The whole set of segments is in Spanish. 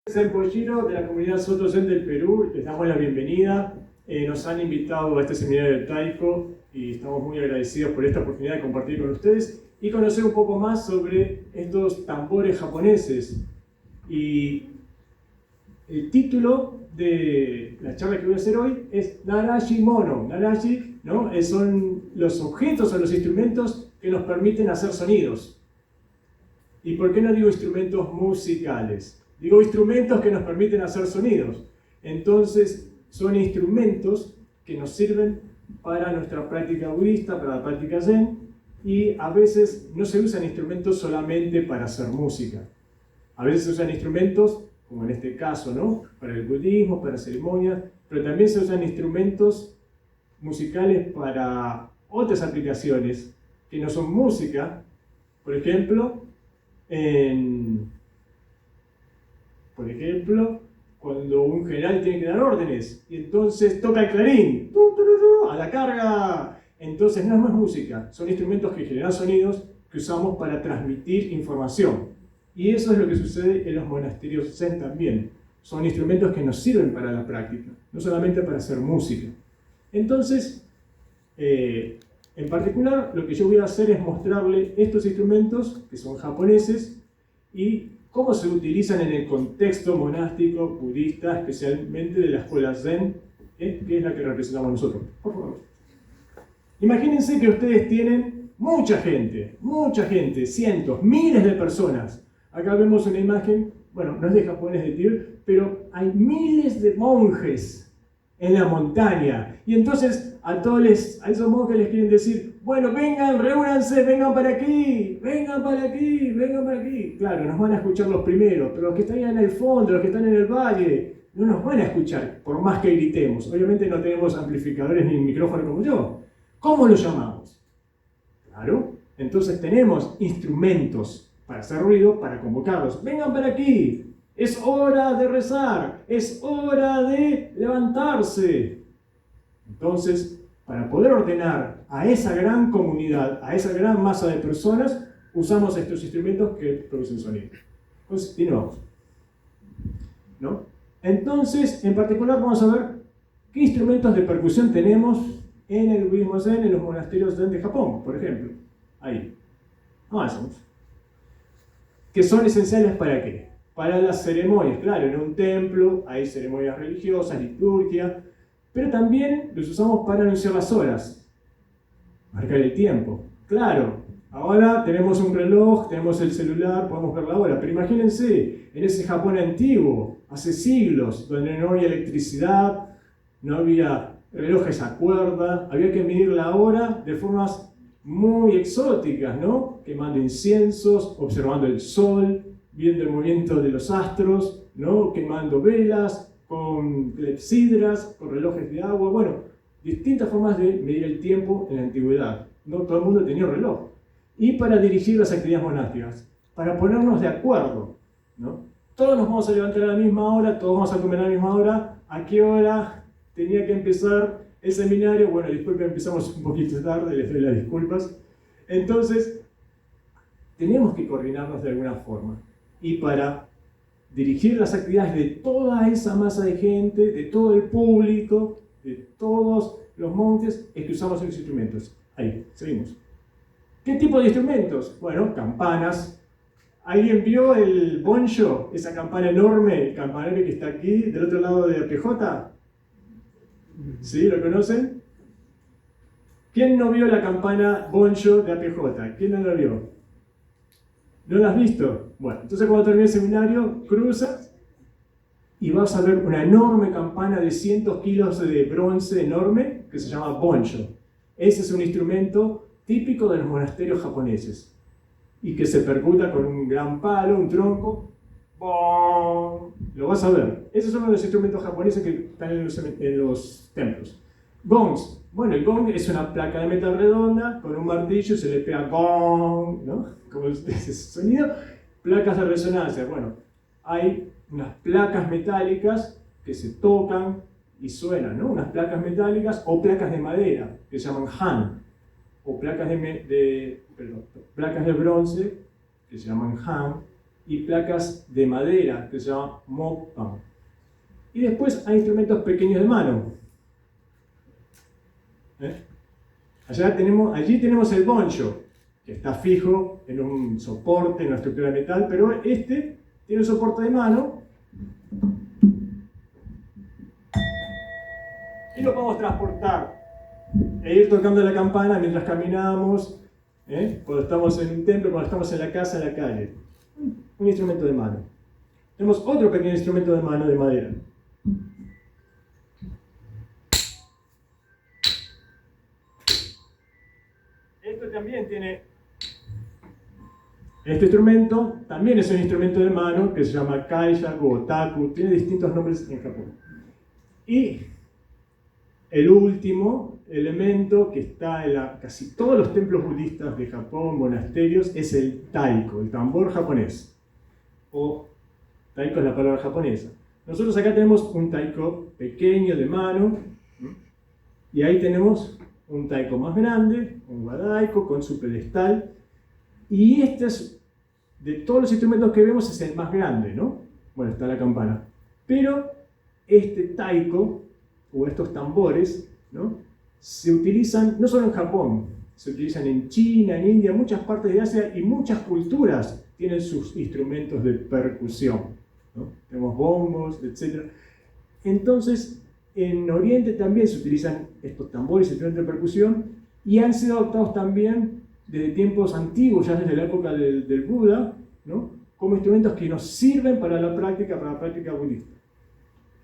Soy Pollino de la comunidad Soto Zen del Perú, les damos la bienvenida. Nos han invitado a este seminario de Taiko y estamos muy agradecidos por esta oportunidad de compartir con ustedes y conocer un poco más sobre estos tambores japoneses. Y el título de la charla que voy a hacer hoy es Narashi Mono. Narashi, ¿no? Son los objetos o los instrumentos que nos permiten hacer sonidos. ¿Y por qué no digo instrumentos musicales? Digo instrumentos que nos permiten hacer sonidos. Entonces, son instrumentos que nos sirven para nuestra práctica budista, para la práctica zen, y a veces no se usan instrumentos solamente para hacer música. A veces se usan instrumentos, como en este caso, ¿no? Para el budismo, para ceremonias, pero también se usan instrumentos musicales para otras aplicaciones que no son música. Por ejemplo, cuando un general tiene que dar órdenes y entonces toca el clarín, a la carga, entonces no es más música, son instrumentos que generan sonidos que usamos para transmitir información. Y eso es lo que sucede en los monasterios zen también. Son instrumentos que nos sirven para la práctica, no solamente para hacer música. Entonces, en particular, lo que yo voy a hacer es mostrarle estos instrumentos, que son japoneses, y cómo se utilizan en el contexto monástico budista, especialmente de la escuela Zen, que es la que representamos nosotros. Por favor. Imagínense que ustedes tienen mucha gente, cientos, miles de personas. Acá vemos una imagen, bueno, no es de japonés de Tibet, pero hay miles de monjes en la montaña. Y entonces a esos monjes les quieren decir, bueno, vengan, reúnanse, vengan para aquí, vengan para aquí, vengan para aquí. Claro, nos van a escuchar los primeros, pero los que están en el fondo, los que están en el valle, no nos van a escuchar, por más que gritemos. Obviamente no tenemos amplificadores ni micrófono como yo. ¿Cómo lo llamamos? Claro, entonces tenemos instrumentos para hacer ruido, para convocarlos. Vengan para aquí. Es hora de rezar, es hora de levantarse. Entonces, para poder ordenar a esa gran comunidad, a esa gran masa de personas, usamos estos instrumentos que producen sonido. Entonces, continuamos. ¿No? Entonces, en particular, vamos a ver qué instrumentos de percusión tenemos en el budismo zen, en los monasterios zen de Japón, por ejemplo. Ahí. Avanzamos. ¿Que son esenciales para qué? Para las ceremonias, claro, en un templo hay ceremonias religiosas, liturgia, pero también los usamos para anunciar las horas, marcar el tiempo. Claro, ahora tenemos un reloj, tenemos el celular, podemos ver la hora, pero imagínense, en ese Japón antiguo, hace siglos, donde no había electricidad, no había relojes a cuerda, había que medir la hora de formas muy exóticas, ¿no? Quemando inciensos, observando el sol, viendo el movimiento de los astros, ¿no? Quemando velas, con clepsidras, con relojes de agua, bueno, distintas formas de medir el tiempo en la antigüedad. No todo el mundo tenía un reloj. Y para dirigir las actividades monásticas, para ponernos de acuerdo, ¿no? Todos nos vamos a levantar a la misma hora, todos vamos a comer a la misma hora, ¿a qué hora tenía que empezar el seminario? Bueno, disculpen, empezamos un poquito tarde, les doy las disculpas. Entonces, tenemos que coordinarnos de alguna forma. Y para dirigir las actividades de toda esa masa de gente, de todo el público, de todos los monjes, es que usamos esos instrumentos. Ahí, seguimos. ¿Qué tipo de instrumentos? Bueno, campanas. ¿Alguien vio el boncho? Esa campana enorme, el campanario que está aquí, del otro lado de la PJ. ¿Sí? ¿Lo conocen? ¿Quién no vio la campana boncho de APJ? ¿Quién no la vio? ¿No la has visto? Bueno, entonces cuando termine el seminario, cruzas y vas a ver una enorme campana de cientos kilos de bronce enorme que se llama boncho. Ese es un instrumento típico de los monasterios japoneses y que se percuta con un gran palo, un tronco. ¡Bom! Lo vas a ver. Esos son los instrumentos japoneses que están en los templos. Gongs. Bueno, el gong es una placa de metal redonda con un martillo, se le pega gong, ¿no? Como ese sonido. Placas de resonancia. Bueno, hay unas placas metálicas que se tocan y suenan, ¿no? Unas placas metálicas o placas de madera que se llaman han, o placas de bronce que se llaman han, y placas de madera que se llaman moppan. Y después hay instrumentos pequeños de mano. Allí tenemos el banjo, que está fijo en un soporte, en una estructura de metal, pero este tiene un soporte de mano y lo podemos transportar e ir tocando la campana mientras caminamos, cuando estamos en un templo, cuando estamos en la casa, en la calle. Un instrumento de mano. Tenemos otro pequeño instrumento de mano de madera. Esto también tiene... Este instrumento también es un instrumento de mano que se llama kaishaku o taku, tiene distintos nombres en Japón. Y el último elemento que está en casi todos los templos budistas de Japón, monasterios, es el taiko, el tambor japonés. O taiko es la palabra japonesa. Nosotros acá tenemos un taiko pequeño de mano, y ahí tenemos un taiko más grande, un wadaiko con su pedestal. Y este es, de todos los instrumentos que vemos, es el más grande, ¿no? Bueno, está la campana. Pero este taiko, o estos tambores, ¿no? Se utilizan no solo en Japón, se utilizan en China, en India, en muchas partes de Asia, y muchas culturas tienen sus instrumentos de percusión, ¿no? Tenemos bombos, etc. Entonces, en Oriente también se utilizan estos tambores, instrumentos de percusión, y han sido adoptados también desde tiempos antiguos, ya desde la época del Buda, ¿no? Como instrumentos que nos sirven para la práctica budista.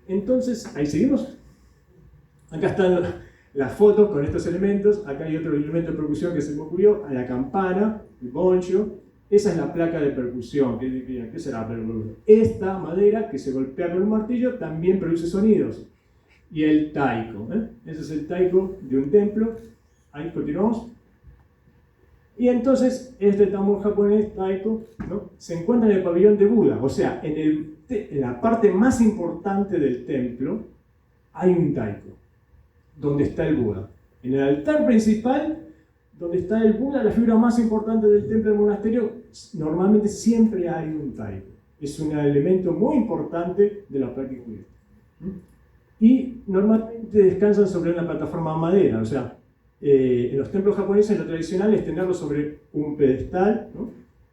Entonces, ahí seguimos. Acá están las fotos con estos elementos. Acá hay otro elemento de percusión que se me ocurrió, a la campana, el boncho. Esa es la placa de percusión. ¿Qué será? Esta madera que se golpea con un martillo también produce sonidos. Y el taiko. Ese es el taiko de un templo. Ahí continuamos. Y entonces, este tambor japonés, taiko, ¿no? Se encuentra en el pabellón de Buda. O sea, en la parte más importante del templo hay un taiko, donde está el Buda. En el altar principal, donde está el Buda, la figura más importante del templo del monasterio, normalmente siempre hay un taiko. Es un elemento muy importante de la práctica budista. Y normalmente descansan sobre una plataforma de madera, o sea, en los templos japoneses lo tradicional es tenerlo sobre un pedestal, ¿no?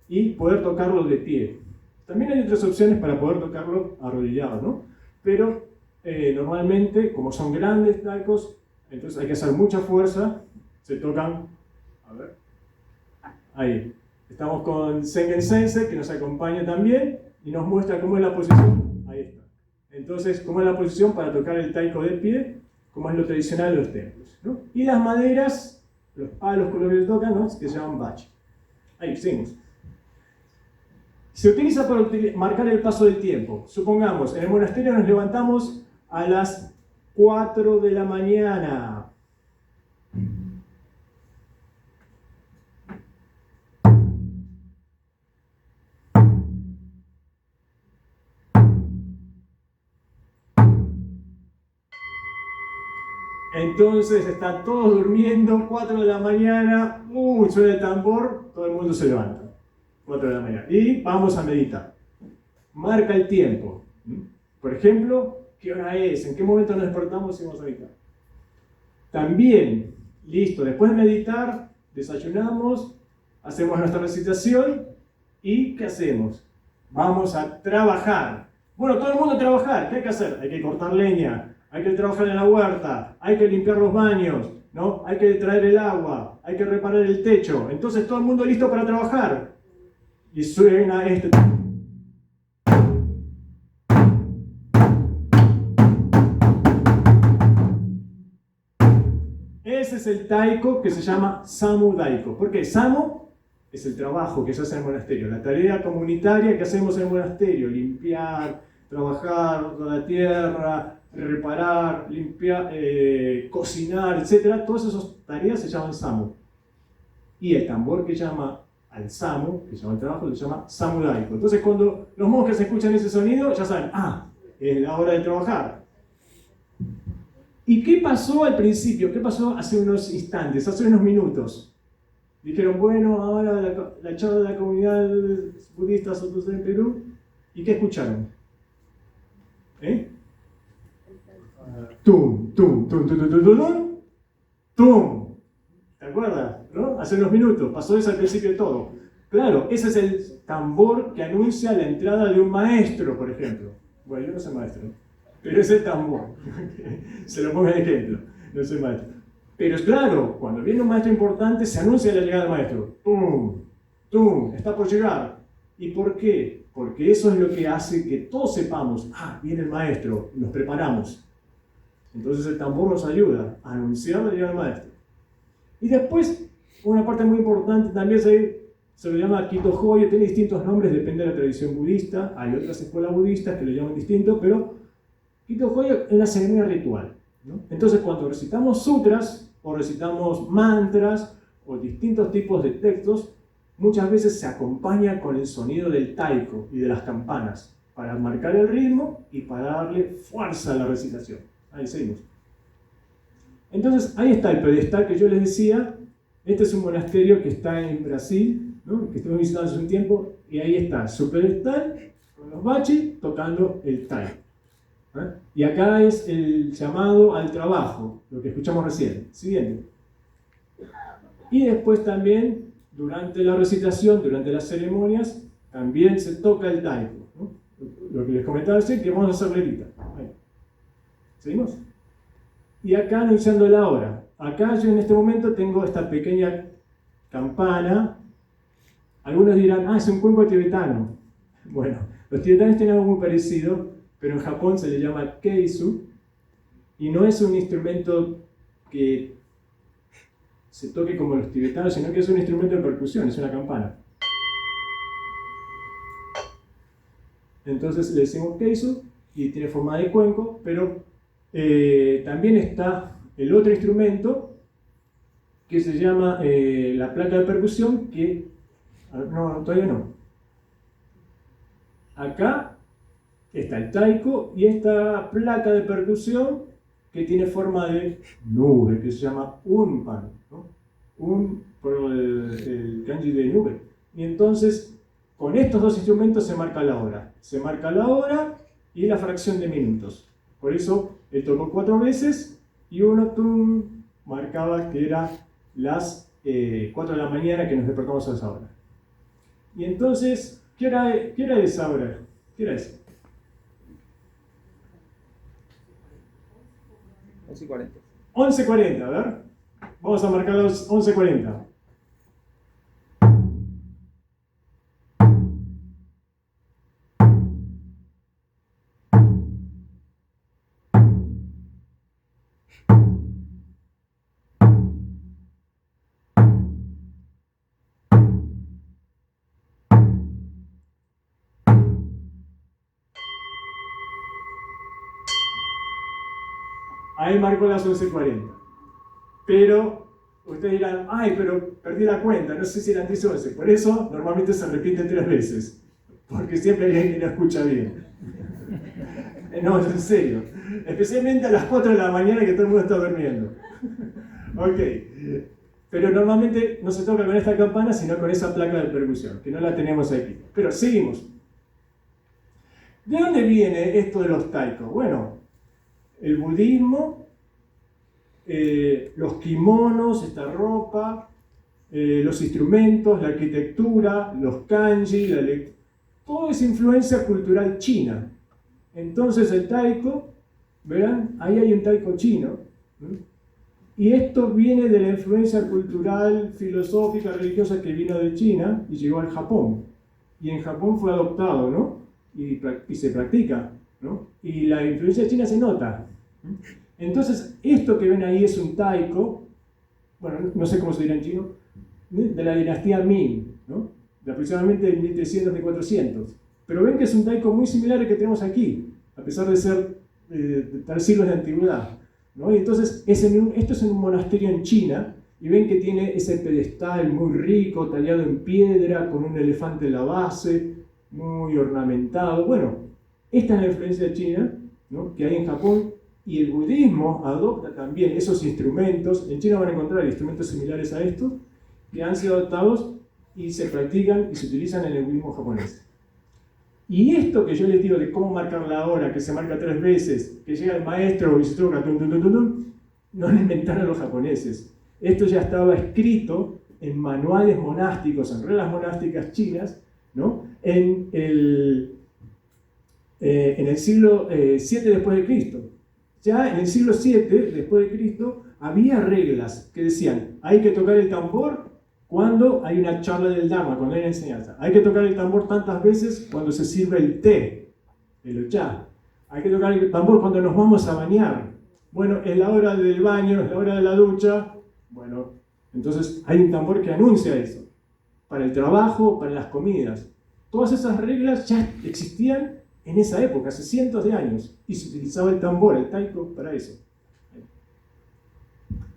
Y poder tocarlo de pie. También hay otras opciones para poder tocarlo arrodillado, ¿no? Pero normalmente, como son grandes taikos, entonces hay que hacer mucha fuerza, se tocan, a ver, ahí. Estamos con Sengen Sensei, que nos acompaña también, y nos muestra cómo es la posición, ahí está. Entonces, cómo es la posición para tocar el taiko de pie, como es lo tradicional de los templos, ¿no? Y las maderas, los palos con los que se tocan, ¿no? Que se llaman bachi. Ahí, seguimos. Se utiliza para marcar el paso del tiempo. Supongamos, en el monasterio nos levantamos a las 4 de la mañana. Entonces están todos durmiendo, 4 de la mañana, suena el tambor, todo el mundo se levanta. 4 de la mañana. Y vamos a meditar. Marca el tiempo. Por ejemplo, ¿qué hora es? ¿En qué momento nos despertamos y vamos a meditar? También, listo, después de meditar, desayunamos, hacemos nuestra recitación y ¿qué hacemos? Vamos a trabajar. Bueno, todo el mundo a trabajar. ¿Qué hay que hacer? Hay que cortar leña. Hay que trabajar en la huerta, hay que limpiar los baños, ¿no? Hay que traer el agua, hay que reparar el techo. Entonces todo el mundo listo para trabajar. Y suena este... Ese es el taiko que se llama Samu Daiko. ¿Por qué? Samu es el trabajo que se hace en el monasterio, la tarea comunitaria que hacemos en el monasterio, limpiar, trabajar la tierra, reparar, limpiar, cocinar, etc. Todas esas tareas se llaman samu. Y el tambor que llama al samu, que llama el trabajo, se llama Samu Daiko. Entonces cuando los monjes escuchan ese sonido, ya saben, es la hora de trabajar. ¿Y qué pasó al principio? ¿Qué pasó hace unos instantes, hace unos minutos? Dijeron, bueno, ahora la charla de la comunidad budista Soto en Perú, ¿y qué escucharon? ¿Eh? Tum, tum, tum, tum, tum, tum, tum, tum. ¿Te acuerdas? ¿No? Hace unos minutos, pasó eso al principio de todo. Claro, ese es el tambor que anuncia la entrada de un maestro, por ejemplo. Bueno, yo no soy maestro, pero es el tambor. Se lo pongo de ejemplo, no soy maestro. Pero es claro, cuando viene un maestro importante, se anuncia la llegada del maestro. ¡Tum! ¡Tum! Está por llegar. ¿Y por qué? Porque eso es lo que hace que todos sepamos, viene el maestro, nos preparamos. Entonces el tambor nos ayuda a anunciar la llegada del maestro. Y después, una parte muy importante también se lo llama Kito-Hoyo, tiene distintos nombres, depende de la tradición budista. Hay otras escuelas budistas que lo llaman distinto, pero Kito-Hoyo es la ceremonia ritual, ¿no? Entonces, cuando recitamos sutras, o recitamos mantras, o distintos tipos de textos, muchas veces se acompaña con el sonido del taiko y de las campanas, para marcar el ritmo y para darle fuerza a la recitación. Ahí seguimos. Entonces, ahí está el pedestal que yo les decía. Este es un monasterio que está en Brasil, ¿no? Que estuvimos visitando hace un tiempo, y ahí está su pedestal con los bachi tocando el taiko. Y acá es el llamado al trabajo, lo que escuchamos recién. Siguiente. Y después también, durante la recitación, durante las ceremonias, también se toca el taiko, ¿no? Lo que les comentaba recién, que vamos a hacer levita. ¿Seguimos? Y acá anunciando la hora. Acá yo en este momento tengo esta pequeña campana. Algunos dirán, es un cuenco tibetano. Bueno, los tibetanos tienen algo muy parecido, pero en Japón se le llama keisu, y no es un instrumento que se toque como los tibetanos, sino que es un instrumento de percusión, es una campana. Entonces le decimos keisu, y tiene forma de cuenco, pero también está el otro instrumento que se llama la placa de percusión, que no, todavía no. Acá está el taiko y esta placa de percusión que tiene forma de nube, que se llama unpan, ¿no? Por el kanji de nube. Y entonces, con estos dos instrumentos se marca la hora. Se marca la hora y la fracción de minutos. Por eso, él tocó 4 veces y uno marcaba que era las 4 de la mañana que nos despertamos a esa hora. Y entonces, ¿qué hora es esa hora? ¿Qué hora es? 11:40. 11:40, a ver. Vamos a marcar las 11:40. Ahí marcó las 11:40. Pero ustedes dirán, pero perdí la cuenta, no sé si eran 10 o 11. Por eso normalmente se repite 3 veces. Porque siempre hay alguien que no escucha bien. No, en serio. Especialmente a las 4 de la mañana que todo el mundo está durmiendo. Ok. Pero normalmente no se toca con esta campana, sino con esa placa de percusión, que no la tenemos aquí. Pero seguimos. ¿De dónde viene esto de los taikos? Bueno, el budismo, los kimonos, esta ropa, los instrumentos, la arquitectura, los kanji, todo es influencia cultural china. Entonces el taiko, verán, ahí hay un taiko chino, ¿no? Y esto viene de la influencia cultural, filosófica, religiosa que vino de China y llegó al Japón. Y en Japón fue adoptado, ¿no? Y se practica, ¿no? Y la influencia china se nota. Entonces, esto que ven ahí es un taiko, bueno, no sé cómo se dirá en chino, de la dinastía Ming, ¿no? De aproximadamente 1300 de 400. Pero ven que es un taiko muy similar al que tenemos aquí, a pesar de ser de 3 siglos de antigüedad, ¿no? Y entonces, esto es en un monasterio en China, y ven que tiene ese pedestal muy rico, tallado en piedra, con un elefante en la base, muy ornamentado. Bueno, esta es la influencia china, ¿no? Que hay en Japón, y el budismo adopta también esos instrumentos. En China van a encontrar instrumentos similares a estos, que han sido adoptados y se practican y se utilizan en el budismo japonés. Y esto que yo les digo de cómo marcar la hora, que se marca 3 veces, que llega el maestro y se toca, no lo inventaron los japoneses. Esto ya estaba escrito en manuales monásticos, en reglas monásticas chinas, ¿no? En el siglo VII después de Cristo. Ya en el siglo VII después de Cristo había reglas que decían, hay que tocar el tambor cuando hay una charla del Dharma, cuando hay una enseñanza. Hay que tocar el tambor tantas veces cuando se sirve el té, el ochá. Hay que tocar el tambor cuando nos vamos a bañar. Bueno, es la hora del baño, es la hora de la ducha. Bueno, entonces hay un tambor que anuncia eso. Para el trabajo, para las comidas. Todas esas reglas ya existían en esa época, hace cientos de años. Y se utilizaba el tambor, el taiko, para eso.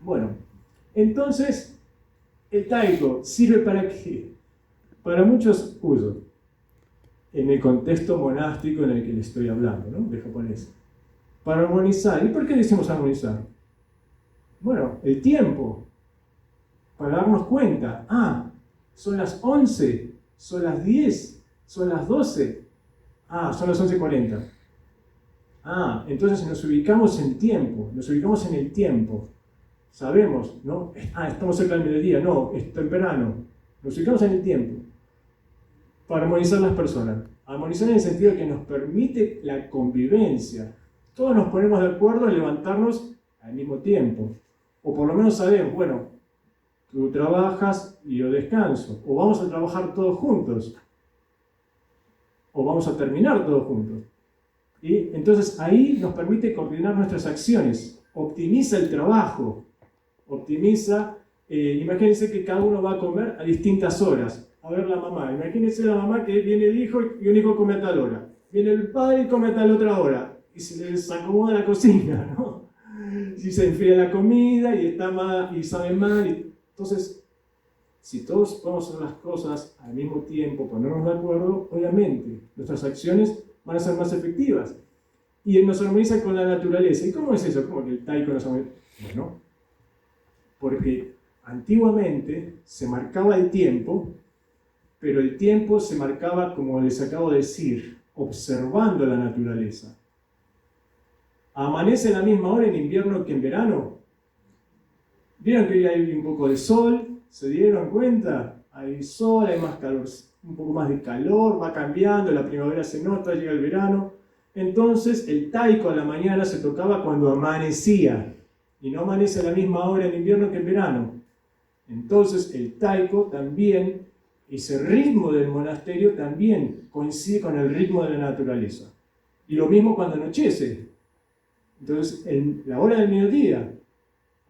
Bueno, entonces, el taiko sirve para qué? Para muchos usos. En el contexto monástico en el que le estoy hablando, ¿no? De japonés. Para armonizar. ¿Y por qué decimos armonizar? Bueno, el tiempo. Para darnos cuenta. Ah, son las 11, son las 10, son las 12. Ah, son las 11:40. Ah, entonces nos ubicamos en tiempo. Nos ubicamos en el tiempo. Sabemos, ¿no? Ah, estamos cerca del mediodía. No, es temprano. Nos ubicamos en el tiempo. Para armonizar las personas. Armonizar en el sentido que nos permite la convivencia. Todos nos ponemos de acuerdo en levantarnos al mismo tiempo. O por lo menos sabemos, bueno, tú trabajas y yo descanso. O vamos a trabajar todos juntos. O vamos a terminar todos juntos. Y entonces ahí nos permite coordinar nuestras acciones. Optimiza el trabajo. Optimiza, imagínense que cada uno va a comer a distintas horas. A ver la mamá, imagínense la mamá que viene el hijo y un hijo come a tal hora. Viene el padre y come a tal otra hora. Y se les acomoda la cocina, ¿no? Si se enfría la comida y está mal, y sabe mal. Entonces, si todos podemos hacer las cosas al mismo tiempo, ponernos de acuerdo, obviamente nuestras acciones van a ser más efectivas. Y nos armoniza con la naturaleza. ¿Y cómo es eso? ¿Cómo que el taiko nos armoniza? Bueno, porque antiguamente se marcaba el tiempo, pero el tiempo se marcaba, como les acabo de decir, observando la naturaleza. ¿Amanece a la misma hora en invierno que en verano? ¿Vieron que hoy hay un poco de sol? ¿Se dieron cuenta? Hay sol, hay más calor, un poco más de calor, va cambiando, la primavera se nota, llega el verano. Entonces el taiko a la mañana se tocaba cuando amanecía, y no amanece a la misma hora en invierno que en verano. Entonces el taiko también, ese ritmo del monasterio también coincide con el ritmo de la naturaleza. Y lo mismo cuando anochece. Entonces la hora del mediodía,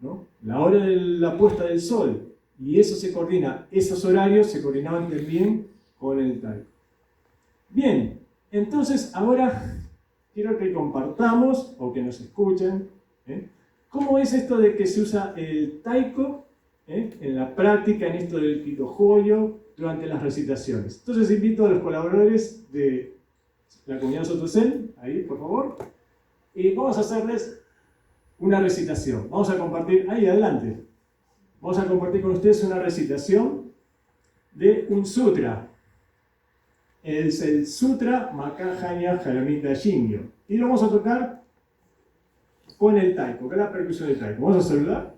¿no? La hora de la puesta del sol, y eso se coordina, esos horarios se coordinaban también con el taiko. Bien, entonces ahora quiero que compartamos o que nos escuchen, ¿cómo es esto de que se usa el taiko en la práctica, en esto del Kito-Hoyo, durante las recitaciones? Entonces invito a los colaboradores de la comunidad Soto Zen, ahí por favor, y vamos a hacerles una recitación. Vamos a compartir, ahí adelante, vamos a compartir con ustedes una recitación de un sutra. Es el Sutra Makahanya Haramita Shingyo. Y lo vamos a tocar con el taiko, con la percusión del taiko. Vamos a saludar.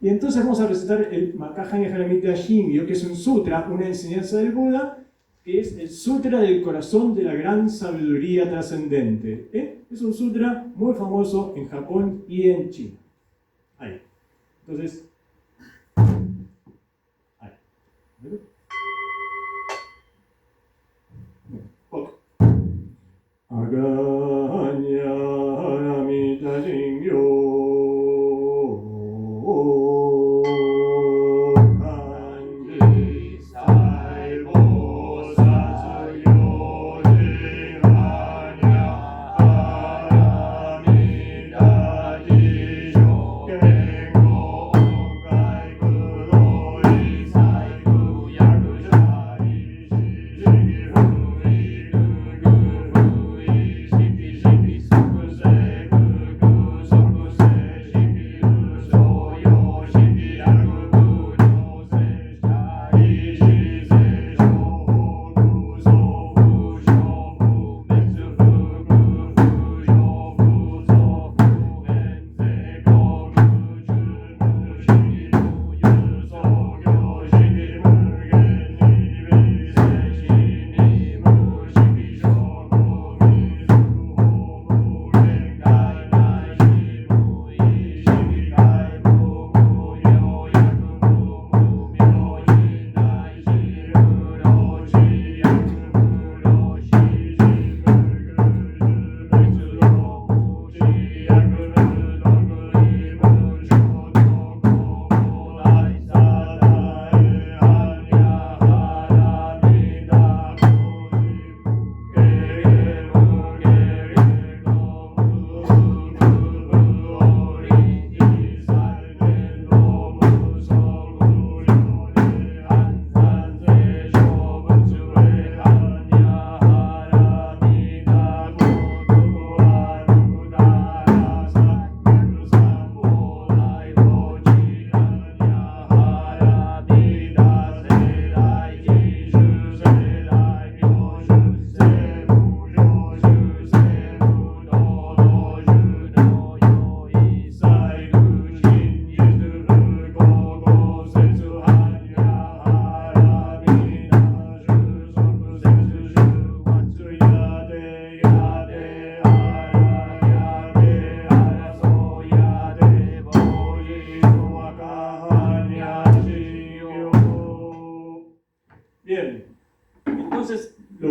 Y entonces vamos a recitar el Makahanya Haramita Shingyo, que es un sutra, una enseñanza del Buda, que es el sutra del corazón de la gran sabiduría trascendente. Es un sutra muy famoso en Japón y en China. Ahí. Entonces, ahí. Aganya Haramita Shingyo.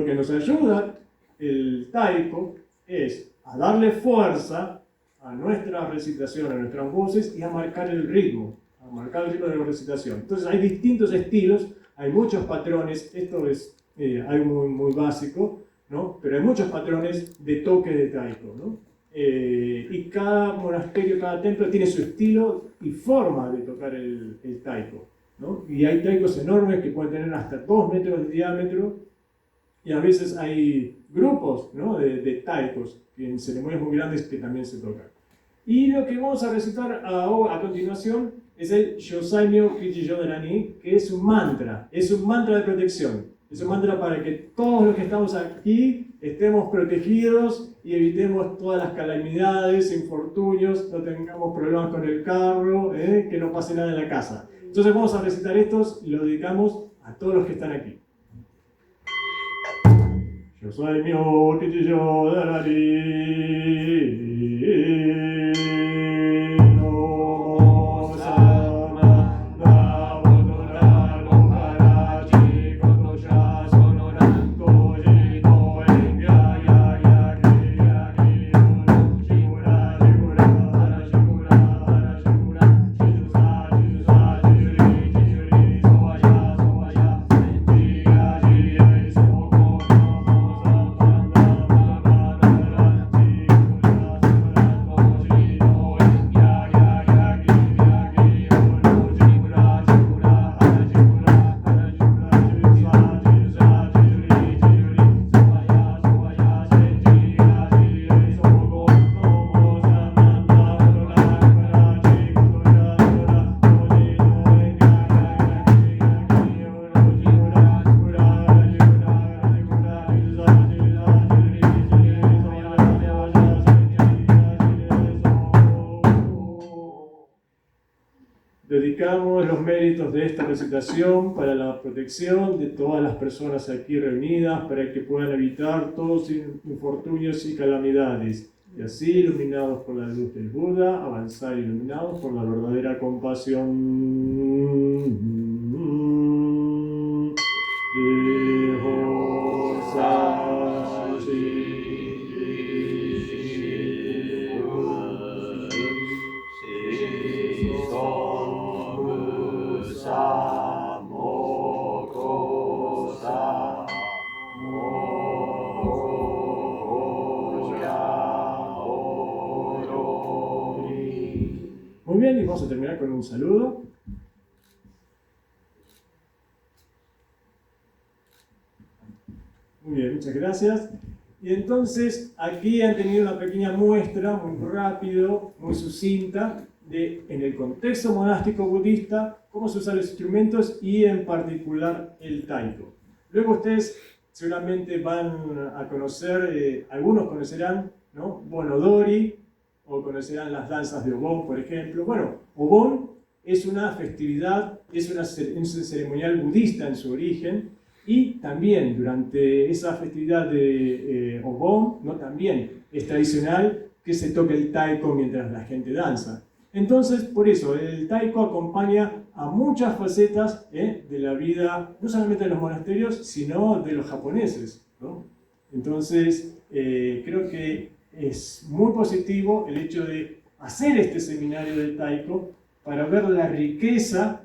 lo que nos ayuda el taiko es a darle fuerza a nuestra recitación, a nuestras voces y a marcar el ritmo de la recitación. Entonces hay distintos estilos, hay muchos patrones, esto es algo muy básico, ¿no? Pero hay muchos patrones de toque de taiko, ¿no? Y cada monasterio, cada templo tiene su estilo y forma de tocar el taiko, ¿no? Y hay taikos enormes que pueden tener hasta 2 metros de diámetro, y a veces hay grupos, ¿no? de taikos en ceremonias muy grandes que también se tocan. Y lo que vamos a recitar a continuación es el Yosaimyo Kichiyo Darani, que es un mantra de protección. Es un mantra para que todos los que estamos aquí estemos protegidos y evitemos todas las calamidades, infortunios, no tengamos problemas con el carro, que no pase nada en la casa. Entonces vamos a recitar estos y lo dedicamos a todos los que están aquí. Yosaimyo Kichiyo Darani. Dedicamos los méritos de esta recitación para la protección de todas las personas aquí reunidas, para que puedan evitar todos infortunios y calamidades, y así, iluminados por la luz del Buda, avanzar iluminados por la verdadera compasión. Muy bien, y vamos a terminar con un saludo. Muy bien, muchas gracias. Y entonces aquí han tenido una pequeña muestra, muy rápido, muy sucinta, de en el contexto monástico budista, cómo se usan los instrumentos y en particular el taiko. Luego ustedes seguramente van a conocer, algunos conocerán, ¿no? Bonodori, o conocerán las danzas de Obon, por ejemplo. Bueno, Obon es una festividad, es un ceremonial budista en su origen, y también durante esa festividad de Obon, ¿no? También es tradicional que se toque el taiko mientras la gente danza. Entonces, por eso, el taiko acompaña a muchas facetas de la vida, no solamente de los monasterios, sino de los japoneses, ¿no? Entonces, creo que es muy positivo el hecho de hacer este seminario del taiko para ver la riqueza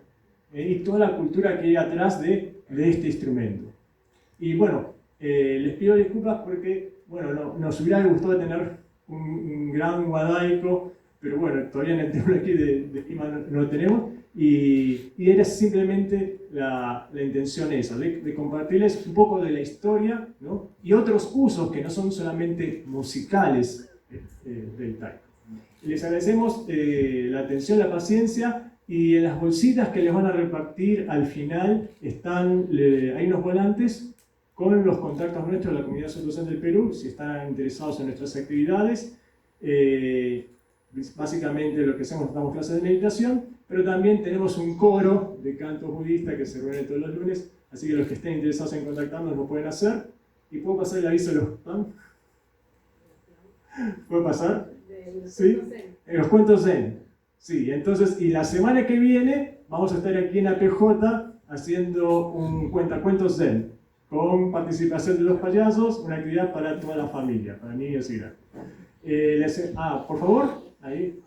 y toda la cultura que hay atrás de este instrumento. Y bueno, les pido disculpas porque nos hubiera gustado tener un gran guadaico, pero bueno, todavía en el templo aquí de Lima no lo tenemos, y era simplemente la intención esa, de compartirles un poco de la historia, ¿no? Y otros usos que no son solamente musicales del taiko. Les agradecemos la atención, la paciencia, y en las bolsitas que les van a repartir al final hay unos volantes con los contactos nuestros de la Comunidad Soto Zen del Perú, si están interesados en nuestras actividades. Básicamente lo que hacemos, damos clases de meditación, pero también tenemos un coro de cantos budistas que se reúne todos los lunes, así que los que estén interesados en contactarnos lo pueden hacer. ¿Y puedo pasar el aviso de los spam? ¿Puedo pasar? ¿Sí? En los cuentos Zen. Sí, entonces, y la semana que viene vamos a estar aquí en APJ haciendo un cuentacuentos Zen. con participación de los payasos, una actividad para toda la familia, para niños y grandes. Por favor, ahí.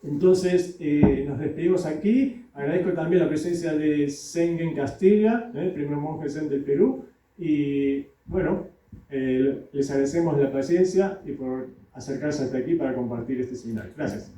Entonces, nos despedimos aquí. Agradezco también la presencia de Sengen Castilla, el primer monje zen del Perú. Y bueno, les agradecemos la paciencia y por acercarse hasta aquí para compartir este seminario. Gracias.